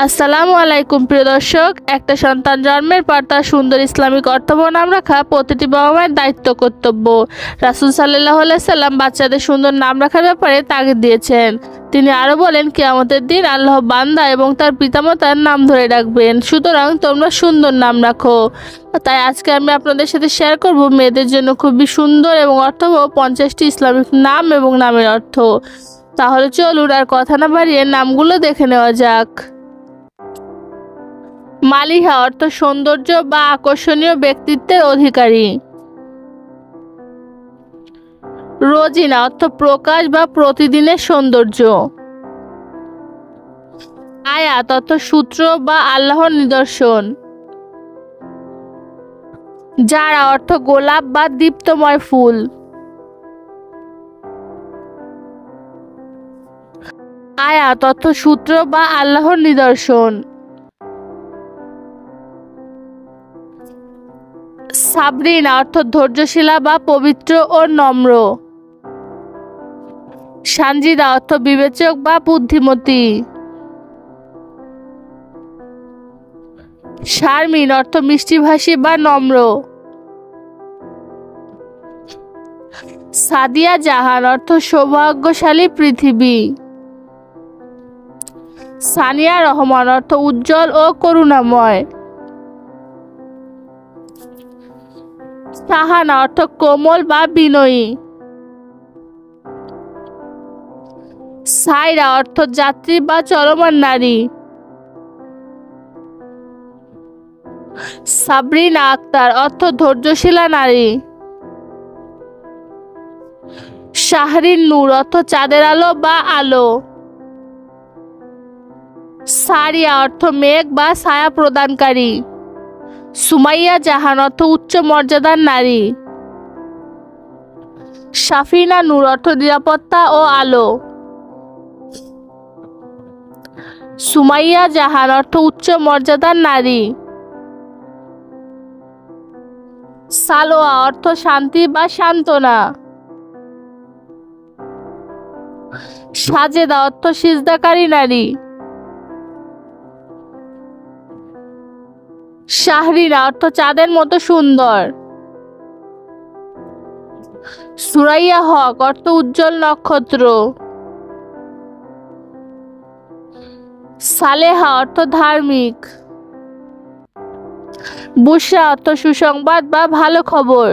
আসসালামু আলাইকুম প্রিয় দর্শক, একটা সন্তান জন্মের পর তার সুন্দর ইসলামিক অর্থবহ নাম রাখা প্রতিটি বাবা মায়ের দায়িত্ব কর্তব্য। রাসূল সাল্লাল্লাহু আলাইহি সাল্লাম বাচ্চাদের সুন্দর নাম রাখার ব্যাপারে তাগিদ দিয়েছেন। তিনি আরো বলেন, কিয়ামতের দিন আল্লাহ বান্দা এবং তার পিতামাতার নাম ধরে ডাকবেন, সুতরাং তোমরা সুন্দর নাম রাখো। তাই আজকে আমি আপনাদের সাথে শেয়ার করব মেয়েদের জন্য খুবই সুন্দর এবং অর্থবহ 50টি ইসলামিক নাম এবং নামের অর্থ। তাহলে চলুন আর কথা না বাড়িয়ে নামগুলো দেখে নেওয়া যাক। মালিহা অর্থ সৌন্দর্য বা আকর্ষণীয় ব্যক্তিত্বের অধিকারী। রোজিনা অর্থ প্রকাশ বা প্রতিদিনের সৌন্দর্য। আয়াত অর্থ সূত্র বা আল্লাহর নিদর্শন। জারা অর্থ গোলাপ বা দীপ্তময় ফুল। আয়াত অর্থ সূত্র বা আল্লাহর নিদর্শন। সাবরিনা অর্থ ধৈর্যশীলা বা পবিত্র ও নম্র। সানজিদা অর্থ বিবেচক বা বুদ্ধিমতী। শারমিন অর্থ মিষ্টিভাষী বা নম্র। সাদিয়া জাহান অর্থ সৌভাগ্যশালী পৃথিবী। সানিয়া রহমান অর্থ উজ্জ্বল ও করুণাময়। সাহানা অর্থ কোমল বা বিনয়ী। সাইরা অর্থ যাত্রী বা চলমান নারী। সাবরিনা আক্তার অর্থ ধৈর্যশীলা নারী। শাহরিন নূর অর্থ চাঁদের আলো বা আলো। সারিয়া অর্থ মেঘ বা ছায়া প্রদানকারী। সুমাইয়া জাহান অর্থ উচ্চ মর্যাদার নারী। সাফিনা নূর অর্থ নিরাপত্তা ও আলো। সুমাইয়া জাহান অর্থ উচ্চ মর্যাদার নারী। সালোয়া অর্থ শান্তি বা সান্ত্বনা। সাজেদা অর্থ সিজদাকারী নারী। শাহরিনা অর্থ চাঁদের মতো সুন্দর। সুরাইয়া হক অর্থ উজ্জ্বল নক্ষত্র। সালেহা অর্থ ধার্মিক। বুশরা অর্থ সুসংবাদ বা ভালো খবর।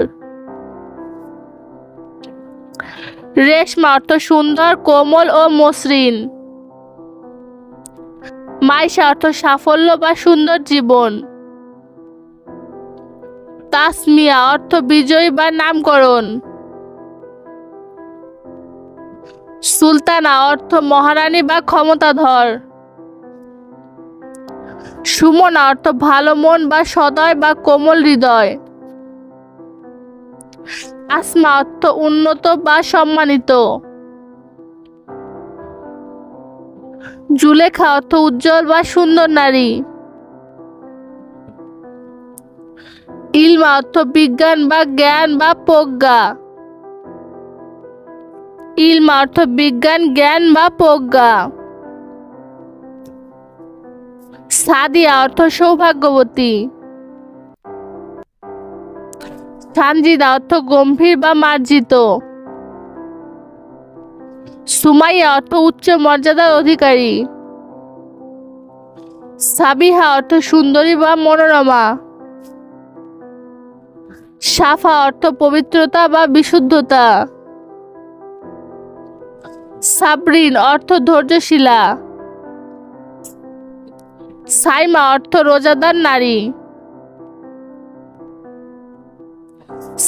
রেশমা অর্থ সুন্দর, কোমল ও মসৃণ। মাইশা অর্থ সাফল্য বা সুন্দর জীবন। তাসমিয়া অর্থ বিজয়ী বা নামকরণ। সুলতানা অর্থ মহারানী বা ক্ষমতাধর। সুমনা অর্থ ভালো মন বা সদয় বা কোমল হৃদয়। আসমা অর্থ উন্নত বা সম্মানিত। জুলেখা অর্থ উজ্জ্বল বা সুন্দর নারী। ইলমা অর্থ বিজ্ঞান বা জ্ঞান বা প্রজ্ঞা। ইলমা অর্থ বিজ্ঞান, জ্ঞান বা প্রজ্ঞা। সাদিয়া অর্থ সৌভাগ্যবতী। সানজিদা অর্থ গম্ভীর বা মার্জিত। সুমাইয়া অর্থ উচ্চ মর্যাদার অধিকারী। সাবিহা অর্থ সুন্দরী বা মনোরমা। সাফা অর্থ পবিত্রতা বা বিশুদ্ধতা। সাবরিন অর্থ ধৈর্যশীলা। সাইমা অর্থ রোজাদার নারী।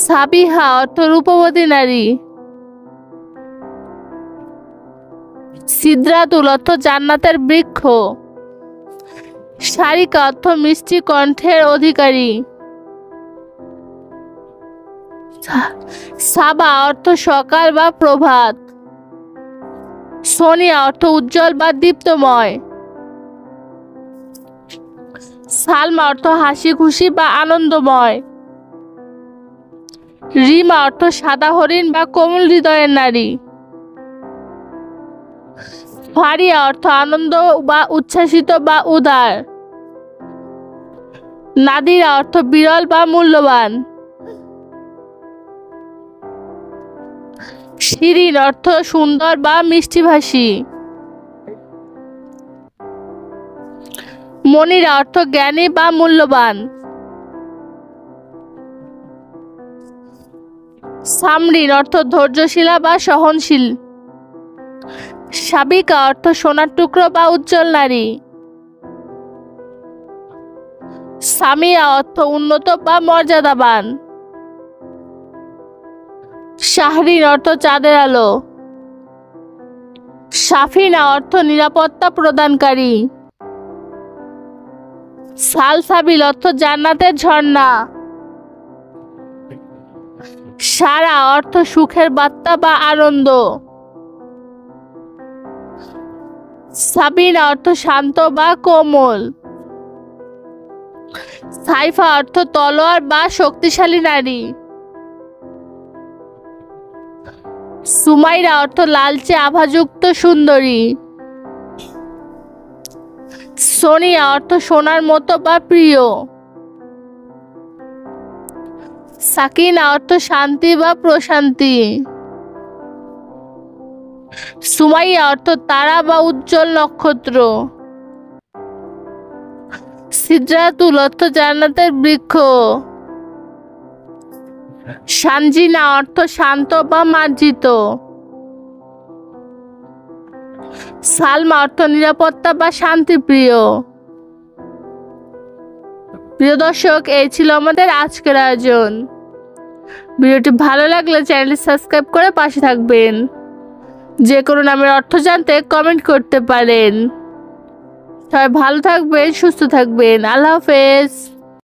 সাবিহা অর্থ রূপবতী নারী। সিদরাতুল অর্থ জান্নাতের বৃক্ষ। সারিকা অর্থ মিষ্টি কণ্ঠের অধিকারী। সাবা অর্থ সকাল বা প্রভাত। সোনিয়া অর্থ উজ্জ্বল বা দীপ্তময়। সালমা অর্থ হাসি খুশি বা আনন্দময়। রিমা অর্থ সাদা হরিণ বা কোমল হৃদয়ের নারী। ফারিয়া অর্থ আনন্দ বা উচ্ছ্বাসিত বা উদার। নাদিরা অর্থ বিরল বা মূল্যবান। শিরিন অর্থ সুন্দর বা মিষ্টিভাষী। মনিরা অর্থ জ্ঞানী বা মূল্যবান। সামরিন অর্থ ধৈর্যশীলা বা সহনশীল। সাবিকা অর্থ সোনার টুকরো বা উজ্জ্বল নারী। সামিয়া অর্থ উন্নত বা মর্যাদাবান। শাহরিন অর্থ চাঁদের আলো। সাফিনা অর্থ নিরাপত্তা প্রদানকারী। সালসাবিল অর্থ জান্নাতের ঝর্ণা। সারা অর্থ সুখের বার্তা বা আনন্দ। সাবিনা অর্থ শান্ত বা কোমল। সাইফা অর্থ তলোয়ার বা শক্তিশালী নারী। সুমাইরা অর্থ লালচে আভাযুক্ত সুন্দরী। সোনিয়া অর্থ সোনার মতো বা প্রিয়। সাকিনা অর্থ শান্তি বা প্রশান্তি। সুমাইয়া অর্থ তারা বা উজ্জ্বল নক্ষত্র। সিদরাতুল অর্থ জান্নাতের বৃক্ষ। সানজিনা অর্থ শান্ত বা মার্জিত। সালমা অর্থ নিরাপত্তা বা শান্তিপ্রিয়। প্রিয় দর্শক, এই ছিল আমাদের আজকের আয়োজন। ভিডিওটি ভালো লাগলে চ্যানেলটি সাবস্ক্রাইব করে পাশে থাকবেন। যে কোনো নামের অর্থ জানতে কমেন্ট করতে পারেন। সবাই ভালো থাকবেন, সুস্থ থাকবেন। আল্লাহ হাফেজ।